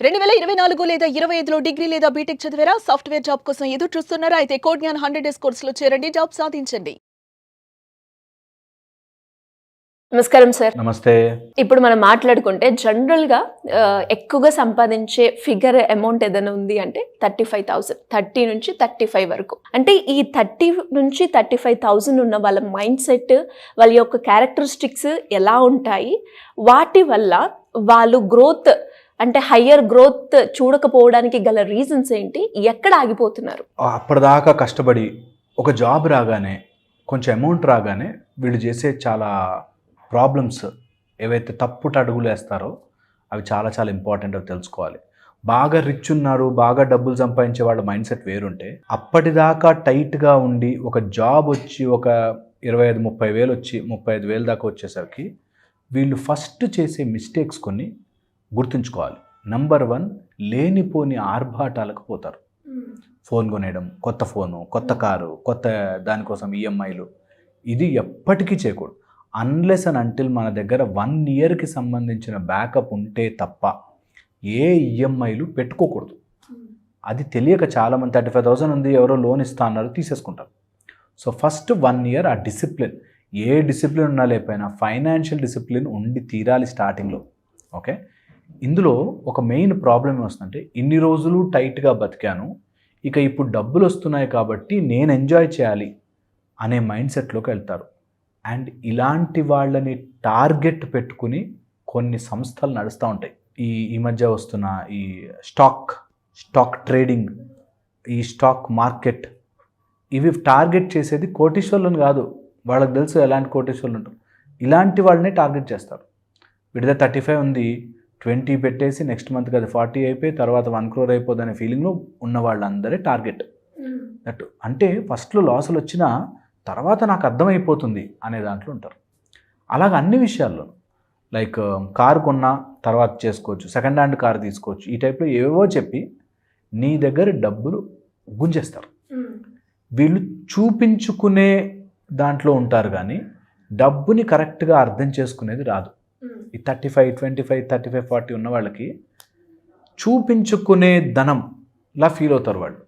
2024 లేదా 25లో డిగ్రీ లేదా బీటెక్ చదివారా? సాఫ్ట్వేర్ జాబ్ కోసం ఎదురు చూస్తున్నారా? అయితే కోడ్ జ్ఞాన్ 100 డేస్ కోర్సులో చేరండి, జాబ్ సాధించండి. నమస్కారం సార్. నమస్తే. ఇప్పుడు మనం మాట్లాడుకుంటే జనరల్గా ఎక్కువగా సంపాదించే ఫిగర్ అమౌంట్ ఏదైనా ఉంది అంటే 35,000, 30 నుంచి 35 వరకు. అంటే ఈ 30 నుంచి 35,000 ఉన్న వాళ్ళ మైండ్ సెట్, వాళ్ళ యొక్క క్యారెక్టరిస్టిక్స్ ఎలా ఉంటాయి, వాటి వల్ల వాళ్ళు గ్రోత్ అంటే హయ్యర్ గ్రోత్ చూడకపోవడానికి గల రీజన్స్ ఏంటి, ఎక్కడ ఆగిపోతున్నారు? అప్పటిదాకా కష్టపడి ఒక జాబ్ రాగానే కొంచెం అమౌంట్ రాగానే వీళ్ళు చేసే చాలా ప్రాబ్లమ్స్ ఏవైతే తప్పుట అడుగులు వేస్తారో అవి చాలా చాలా ఇంపార్టెంట్, అవి తెలుసుకోవాలి. బాగా రిచ్ ఉన్నారు, బాగా డబ్బులు సంపాదించే వాళ్ళ మైండ్ సెట్ వేరుంటే, అప్పటిదాకా టైట్గా ఉండి ఒక జాబ్ వచ్చి ఒక 25-30 వేలు వచ్చి 35,000 దాకా వచ్చేసరికి వీళ్ళు ఫస్ట్ చేసే మిస్టేక్స్ కొన్ని గుర్తుంచుకోవాలి. నంబర్ 1, లేనిపోని ఆర్భాటాలకు పోతారు. ఫోన్ కొనేయడం, కొత్త ఫోను, కొత్త కారు, కొత్త దానికోసం ఈఎంఐలు, ఇది ఎప్పటికీ చేయకూడదు. అన్లెస్ అండ్ అంటిల్ మన దగ్గర 1 ఇయర్కి సంబంధించిన బ్యాకప్ ఉంటే తప్ప ఏ ఈఎంఐలు పెట్టుకోకూడదు. అది తెలియక చాలామంది 35,000 ఉంది, ఎవరో లోన్ ఇస్తా అన్నారు, తీసేసుకుంటారు. సో ఫస్ట్ 1 ఇయర్ ఆ డిసిప్లిన్, ఏ డిసిప్లిన్ ఉన్నా లేకపోయినా ఫైనాన్షియల్ డిసిప్లిన్ ఉండి తీరాలి స్టార్టింగ్లో. ఓకే, ఇందులో ఒక మెయిన్ ప్రాబ్లం ఏమొస్తుందంటే, ఇన్ని రోజులు టైట్గా బతికాను, ఇక ఇప్పుడు డబ్బులు వస్తున్నాయి కాబట్టి నేను ఎంజాయ్ చేయాలి అనే మైండ్ సెట్లోకి వెళ్తారు. అండ్ ఇలాంటి వాళ్ళని టార్గెట్ పెట్టుకుని కొన్ని సంస్థలు నడుస్తూ ఉంటాయి. ఈ మధ్య వస్తున్న ఈ స్టాక్ ట్రేడింగ్, ఈ స్టాక్ మార్కెట్, ఇవి టార్గెట్ చేసేది కోటీశ్వర్లను కాదు. వాళ్ళకి తెలుసు ఎలాంటి కోటీశ్వర్లు ఉంటారు. ఇలాంటి వాళ్ళని టార్గెట్ చేస్తారు. వీడిదే 35 ఉంది, 20 పెట్టేసి నెక్స్ట్ మంత్కి అది 40 అయిపోయి తర్వాత 1 crore అయిపోద్దనే ఫీలింగ్లో ఉన్న వాళ్ళందరే టార్గెట్. దట్ అంటే ఫస్ట్లో లాసులు వచ్చినా తర్వాత నాకు అర్థమైపోతుంది అనే దాంట్లో ఉంటారు. అలాగ అన్ని విషయాల్లో, లైక్ కారు కొన్నా తర్వాత చేసుకోవచ్చు, సెకండ్ హ్యాండ్ కారు తీసుకోవచ్చు, ఈ టైప్లో ఏవేవో చెప్పి నీ దగ్గర డబ్బులు గుంజేస్తారు. వీళ్ళు చూపించుకునే దాంట్లో ఉంటారు కానీ డబ్బుని కరెక్ట్గా అర్థం చేసుకునేది రాదు. ఈ 35, 25, 35, 40 ఉన్న వాళ్ళకి చూపించుకునే ధనంలా ఫీల్ అవుతారు వాళ్ళు.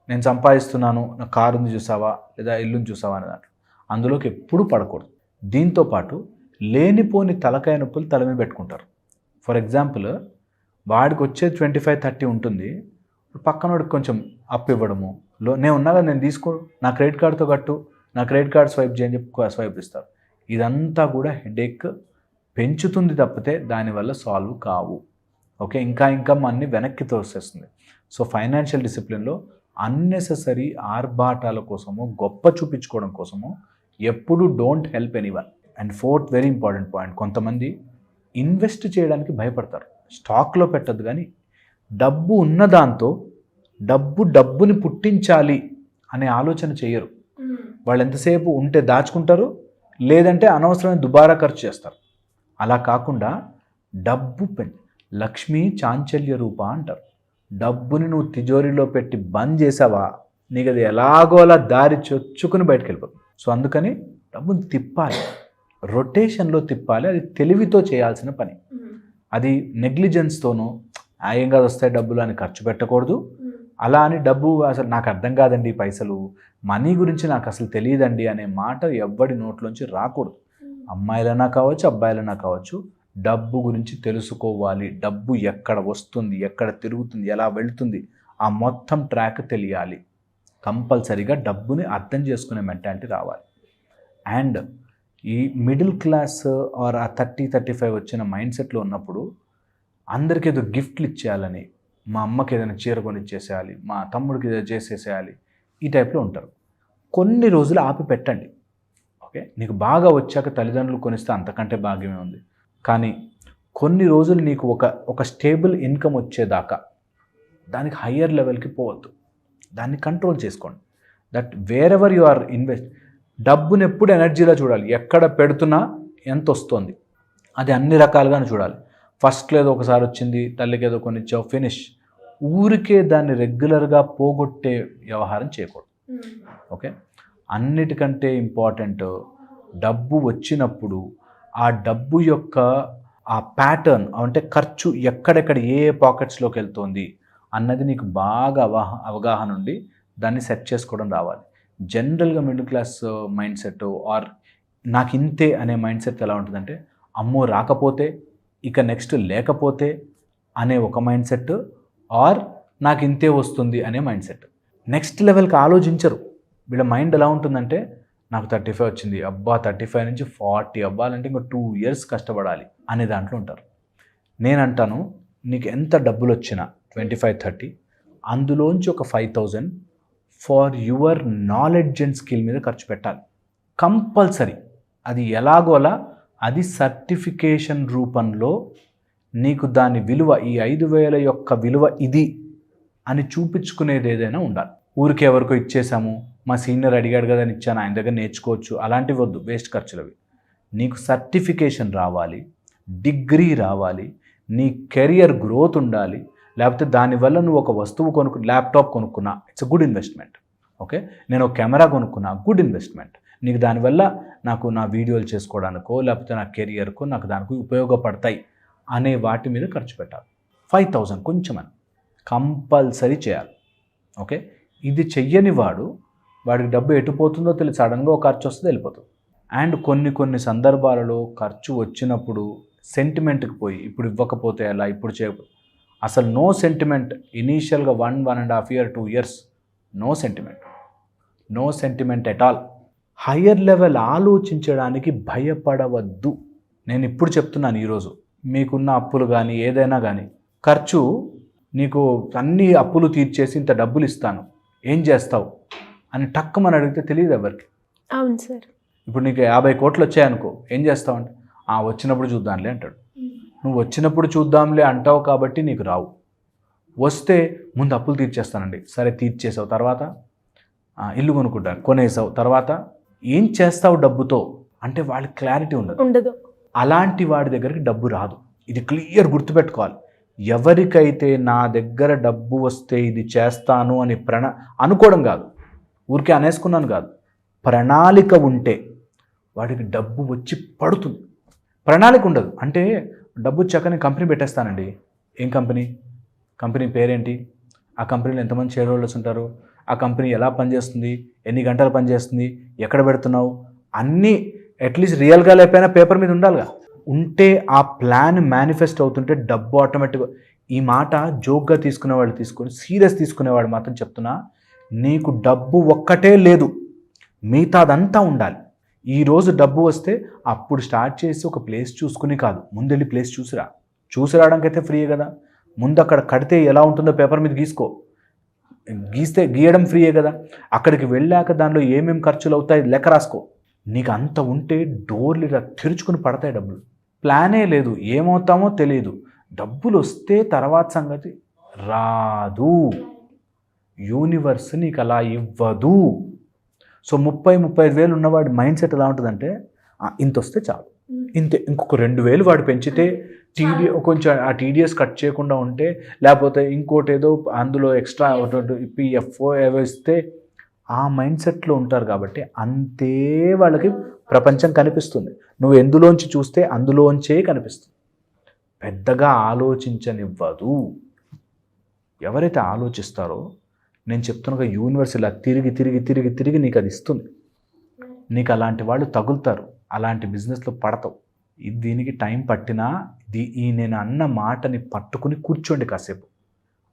నేను సంపాదిస్తున్నాను, నా కారు ఉంది చూసావా, లేదా ఇల్లుని చూసావా అనే దాంట్లో అందులోకి ఎప్పుడూ పడకూడదు. దీంతోపాటు లేనిపోని తలకాయ నొప్పులు తల మీద పెట్టుకుంటారు. ఫర్ ఎగ్జాంపుల్, వాడికి వచ్చే 25-30 ఉంటుంది, పక్కనోడికి కొంచెం అప్పు ఇవ్వడము, నేను ఉన్నా కదా నేను తీసుకో, నా క్రెడిట్ కార్డుతో కట్టు, నా క్రెడిట్ కార్డు స్వైప్ చేయని చెప్పి స్వైప్ ఇస్తారు. ఇదంతా కూడా హెడేక్ పెంచుతుంది తప్పితే దానివల్ల సాల్వ్ కావు. ఓకే, ఇంకా అన్ని వెనక్కి తోసేస్తుంది. సో ఫైనాన్షియల్ డిసిప్లిన్లో అన్నెసెసరీ ఆర్భాటాల కోసమో గొప్ప చూపించుకోవడం కోసమో ఎప్పుడు don't help anyone. And 4th very important point, కొంతమంది ఇన్వెస్ట్ చేయడానికి భయపడతారు. స్టాక్లో పెట్టద్దు కానీ డబ్బు ఉన్న దాంతో డబ్బుని పుట్టించాలి అనే ఆలోచన చేయరు. వాళ్ళు ఎంతసేపు ఉంటే దాచుకుంటారు, లేదంటే అనవసరమైన దుబారా ఖర్చు చేస్తారు. అలా కాకుండా డబ్బు లక్ష్మీ చాంచల్య రూప అంటారు. డబ్బుని నువ్వు తిజోరీలో పెట్టి బంద్ చేసావా, నీకు అది ఎలాగోలా దారి చొచ్చుకుని బయటకు వెళ్ళిపోతుంది. సో అందుకని డబ్బుని తిప్పాలి, రొటేషన్లో తిప్పాలి. అది తెలివితో చేయాల్సిన పని. అది నెగ్లిజెన్స్తోనో ఏం కాదు వస్తాయి డబ్బులు అని ఖర్చు పెట్టకూడదు. అలా అని డబ్బు అసలు నాకు అర్థం కాదండి, పైసలు మనీ గురించి నాకు అసలు తెలియదండి అనే మాట ఎవ్వడి నోట్లోంచి రాకూడదు. అమ్మాయిలైనా కావచ్చు, అబ్బాయిలైనా కావచ్చు, డబ్బు గురించి తెలుసుకోవాలి. డబ్బు ఎక్కడ వస్తుంది, ఎక్కడ తిరుగుతుంది, ఎలా వెళ్తుంది, ఆ మొత్తం ట్రాక్ తెలియాలి. కంపల్సరీగా డబ్బుని అర్థం చేసుకునే మెంటాలిటీ రావాలి. అండ్ ఈ మిడిల్ క్లాస్ ఆర్ ఆ 30-35 వచ్చిన మైండ్ సెట్లో ఉన్నప్పుడు అందరికీ ఏదో గిఫ్ట్లు ఇచ్చేయాలని, మా అమ్మకి ఏదైనా చీర కొని ఇచ్చేసేయాలి, మా తమ్ముడికి ఏదో చేసేసేయాలి, ఈ టైప్లో ఉంటారు. కొన్ని రోజులు ఆపి పెట్టండి. ఓకే, నీకు బాగా వచ్చాక తల్లిదండ్రులు కొనిస్తే అంతకంటే భాగ్యమే ఉంది. కానీ కొన్ని రోజులు నీకు ఒక స్టేబుల్ ఇన్కమ్ వచ్చేదాకా దానికి హయ్యర్ లెవెల్కి పోవద్దు, దాన్ని కంట్రోల్ చేసుకోండి. That wherever you are invest, డబ్బుని ఎప్పుడు ఎనర్జీలో చూడాలి. ఎక్కడ పెడుతున్నా ఎంత వస్తుంది అది అన్ని రకాలుగానే చూడాలి. ఫస్ట్లో ఏదో ఒకసారి వచ్చింది, తల్లికి ఏదో కొనిచ్చావు, ఫినిష్. ఊరికే దాన్ని రెగ్యులర్గా పోగొట్టే వ్యవహారం చేయకూడదు. ఓకే, అన్నిటికంటే ఇంపార్టెంట్, డబ్బు వచ్చినప్పుడు ఆ డబ్బు యొక్క ఆ ప్యాటర్న్ అంటే ఖర్చు ఎక్కడెక్కడ ఏ పాకెట్స్లోకి వెళ్తుంది అన్నది నీకు బాగా అవగాహన ఉండి దాన్ని సెట్ చేసుకోవడం రావాలి. జనరల్గా middle class mindset or నాకు ఇంతే అనే మైండ్ సెట్ ఎలా ఉంటుందంటే అమ్మో రాకపోతే ఇక నెక్స్ట్ లేకపోతే అనే ఒక మైండ్ సెట్ ఆర్ నాకు ఇంతే వస్తుంది అనే మైండ్ సెట్. నెక్స్ట్ లెవెల్కి ఆలోచించరు. వీళ్ళ మైండ్ ఎలా ఉంటుందంటే నాకు 35 వచ్చింది, అబ్బా 35 నుంచి 40 అవ్వాలంటే ఇంకా 2 years కష్టపడాలి అనే దాంట్లో ఉంటారు. నేను అంటాను నీకు ఎంత డబ్బులు వచ్చినా 25-30 అందులోంచి ఒక 5,000 for your knowledge and skill మీద ఖర్చు పెట్టాలి కంపల్సరీ. అది ఎలాగోలా అది సర్టిఫికేషన్ రూపంలో నీకు దాని విలువ ఈ 5,000 యొక్క విలువ ఇది అని చూపించుకునేది ఏదైనా ఉండాలి. ఊరికి ఎవరికో ఇచ్చేసాము, మా సీనియర్ అడిగాడు కదా అని ఇచ్చాను, ఆయన దగ్గర నేర్చుకోవచ్చు, అలాంటివి వద్దు, వేస్ట్ ఖర్చులు అవి. నీకు సర్టిఫికేషన్ రావాలి, డిగ్రీ రావాలి, నీ కెరియర్ గ్రోత్ ఉండాలి. లేకపోతే దానివల్ల నువ్వు ఒక వస్తువు ల్యాప్టాప్ కొనుక్కున్నా it's a good investment. Okay, నేను ఒక కెమెరా కొనుక్కున్నా గుడ్ ఇన్వెస్ట్మెంట్. నీకు దానివల్ల నాకు నా వీడియోలు చేసుకోవడానికో లేకపోతే నా కెరియర్కో నాకు దానికి ఉపయోగపడతాయి అనే వాటి మీద ఖర్చు పెట్టాలి. 5,000 కొంచెమని కంపల్సరీ చేయాలి. ఓకే, ఇది చెయ్యని వాడికి డబ్బు ఎటుపోతుందో తెలియదు, సడన్గా ఒక ఖర్చు వస్తుంది వెళ్ళిపోతుంది. అండ్ కొన్ని సందర్భాలలో ఖర్చు వచ్చినప్పుడు సెంటిమెంట్కి పోయి ఇప్పుడు ఇవ్వకపోతే ఎలా, ఇప్పుడు చేయకపోతే అసలు నో సెంటిమెంట్. ఇనీషియల్గా 1.5 year 2 years no sentiment at all. Higher level ఆలోచించడానికి భయపడవద్దు. నేను ఇప్పుడు చెప్తున్నాను, ఈరోజు మీకున్న అప్పులు కానీ ఏదైనా కానీ ఖర్చు నీకు అన్ని అప్పులు తీర్చేసి ఇంత డబ్బులు ఇస్తాను ఏం చేస్తావు అని టక్కుమని అడిగితే తెలియదు ఎవరికి. అవును సార్. ఇప్పుడు నీకు 50 కోట్లు వచ్చాయనుకో ఏం చేస్తావు అంటే వచ్చినప్పుడు చూద్దాంలే అంటాడు. నువ్వు వచ్చినప్పుడు చూద్దాంలే అంటావు కాబట్టి నీకు రావు. వస్తే ముందు అప్పులు తీర్చేస్తానండి, సరే తీర్చేసావు, తర్వాత ఇల్లు కొనుక్కుంటాను, కొనేసావు, తర్వాత ఏం చేస్తావు డబ్బుతో అంటే వాళ్ళకి క్లారిటీ ఉండదు. అలాంటి వాడి దగ్గరికి డబ్బు రాదు. ఇది క్లియర్ గుర్తుపెట్టుకోవాలి. ఎవరికైతే నా దగ్గర డబ్బు వస్తే ఇది చేస్తాను అని అనుకోవడం కాదు, ఊరికే అనేసుకున్నాను కాదు, ప్రణాళిక ఉంటే వాడికి డబ్బు వచ్చి పడుతుంది. ప్రణాళిక ఉండదు అంటే డబ్బు వచ్చాక నేను కంపెనీ పెట్టేస్తానండి. ఏం కంపెనీ పేరేంటి, ఆ కంపెనీలో ఎంతమంది షేర్ హోల్డర్స్ ఉంటారు, ఆ కంపెనీ ఎలా పనిచేస్తుంది, ఎన్ని గంటలు పనిచేస్తుంది, ఎక్కడ పెడుతున్నావు, అన్నీ అట్లీస్ట్ రియల్గా లేకపోయినా పేపర్ మీద ఉండాలిగా. ఉంటే ఆ ప్లాన్ మేనిఫెస్ట్ అవుతుంటే డబ్బు ఆటోమేటిక్గా. ఈ మాట జోక్గా తీసుకునేవాళ్ళు తీసుకొని సీరియస్ తీసుకునేవాడు మాత్రం చెప్తున్నా, నీకు డబ్బు ఒక్కటే లేదు, మిగతాదంతా ఉండాలి. ఈరోజు డబ్బు వస్తే అప్పుడు స్టార్ట్ చేసి ఒక ప్లేస్ చూసుకుని కాదు, ముందెళ్ళి ప్లేస్ చూసి రావడానికైతే ఫ్రీయే కదా. ముందు అక్కడ కడితే ఎలా ఉంటుందో పేపర్ మీద గీయడం ఫ్రీయే కదా. అక్కడికి వెళ్ళాక దానిలో ఏమేమి ఖర్చులు అవుతాయి లెక్క రాసుకో. నీకు అంత ఉంటే డోర్లు ఇలా తెరుచుకుని పడతాయి డబ్బులు. ప్లానే లేదు, ఏమవుతామో తెలియదు. డబ్బులు వస్తే తర్వాత సంగతి రాదు, యూనివర్స్ నీకు అలా ఇవ్వదు. సో 30-35 వేలు ఉన్నవాడి మైండ్ సెట్ ఎలా ఉంటుందంటే ఇంత వస్తే చాలు, ఇంతే, ఇంకొక 2,000 వాడు పెంచితే కొంచెం ఆ టీడీఎస్ కట్ చేయకుండా ఉంటే, లేకపోతే ఇంకోటి ఏదో అందులో ఎక్స్ట్రా పిఎఫ్ఓ ఏవో ఇస్తే ఆ మైండ్ సెట్లో ఉంటారు. కాబట్టి అంతే వాళ్ళకి ప్రపంచం కనిపిస్తుంది. నువ్వు ఎందులోంచి చూస్తే అందులోంచే కనిపిస్తుంది. పెద్దగా ఆలోచించనివ్వదు. ఎవరైతే ఆలోచిస్తారో నేను చెప్తున్నా యూనివర్స్ ఇలా తిరిగి నీకు అది ఇస్తుంది. నీకు అలాంటి వాళ్ళు తగులుతారు, అలాంటి బిజినెస్లో పడతావు. దీనికి టైం పట్టినా నేను అన్న మాటని పట్టుకుని కూర్చోండి కాసేపు.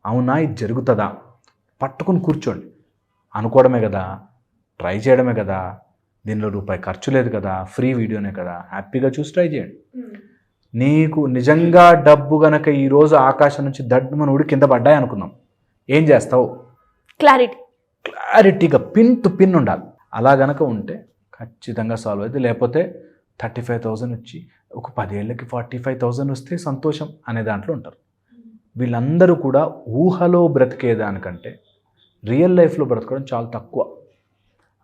అవునా ఇది జరుగుతుందా, పట్టుకుని కూర్చోండి. అనుకోవడమే కదా, ట్రై చేయడమే కదా, దీనిలో రూపాయి ఖర్చు లేదు కదా, ఫ్రీ వీడియోనే కదా, హ్యాపీగా చూసి ట్రై చేయండి. నీకు నిజంగా డబ్బు గనక ఈరోజు ఆకాశం నుంచి దడ్డుమని ఊడి కింద పడ్డాయి అనుకుందాం, ఏం చేస్తావు? క్లారిటీగా పిన్ టు పిన్ ఉండాలి. అలా గనక ఉంటే ఖచ్చితంగా సాల్వ్ అవుతుంది. లేకపోతే 35,000 వచ్చి ఒక 10 ఏళ్ళకి 45,000 వస్తే సంతోషం అనే దాంట్లో ఉంటారు. వీళ్ళందరూ కూడా ఊహలో బ్రతికేదానికంటే రియల్ లైఫ్లో బ్రతకడం చాలా తక్కువ.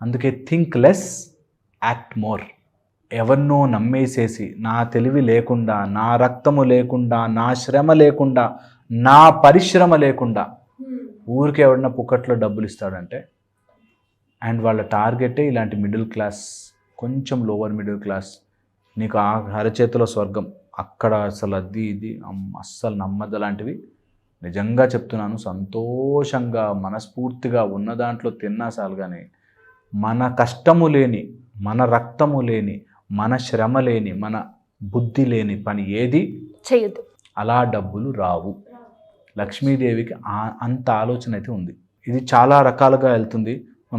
అందుకే థింక్ లెస్, యాక్ట్ మోర్. ఎవరినో నమ్మేసేసి నా తెలివి లేకుండా, నా రక్తము లేకుండా, నా శ్రమ లేకుండా, నా పరిశ్రమ లేకుండా ఊరికే ఎవడన్నా పుక్కట్లో డబ్బులు ఇస్తాడంటే, అండ్ వాళ్ళ టార్గెటే ఇలాంటి మిడిల్ క్లాస్, కొంచెం లోవర్ మిడిల్ క్లాస్, నీకు ఆ అరచేతిలో స్వర్గం అక్కడ అసలు అది ఇది అస్సలు నమ్మద్దు లాంటివి. నిజంగా చెప్తున్నాను, సంతోషంగా మనస్ఫూర్తిగా ఉన్న దాంట్లో తిన్నా చాలు. కానీ మన కష్టము లేని, మన రక్తము లేని, మన శ్రమ లేని, మన బుద్ధి లేని పని ఏది చేయొద్దు. అలా డబ్బులు రావు. లక్ష్మీదేవికి అంత ఆలోచన అయితే ఉంది. ఇది చాలా రకాలుగా వెళ్తుంది.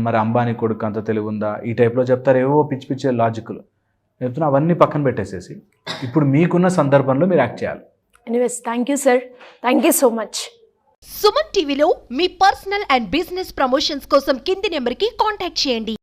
మరి అంబానీ కొడుకు అంత తెలివి ఉందా, ఈ టైప్లో చెప్తారు, ఏవో పిచ్చి పిచ్చి లాజిక్లు చెప్తున్నా. అవన్నీ పక్కన పెట్టేసేసి ఇప్పుడు మీకున్న సందర్భంలో మీరు యాక్ట్ చేయాలి. Anyways, thank you sir, thank you so much. Suman టీవీలో మీ పర్సనల్ అండ్ బిజినెస్ ప్రమోషన్స్ కోసం కింది నెంబర్కి కాంటాక్ట్ చేయండి.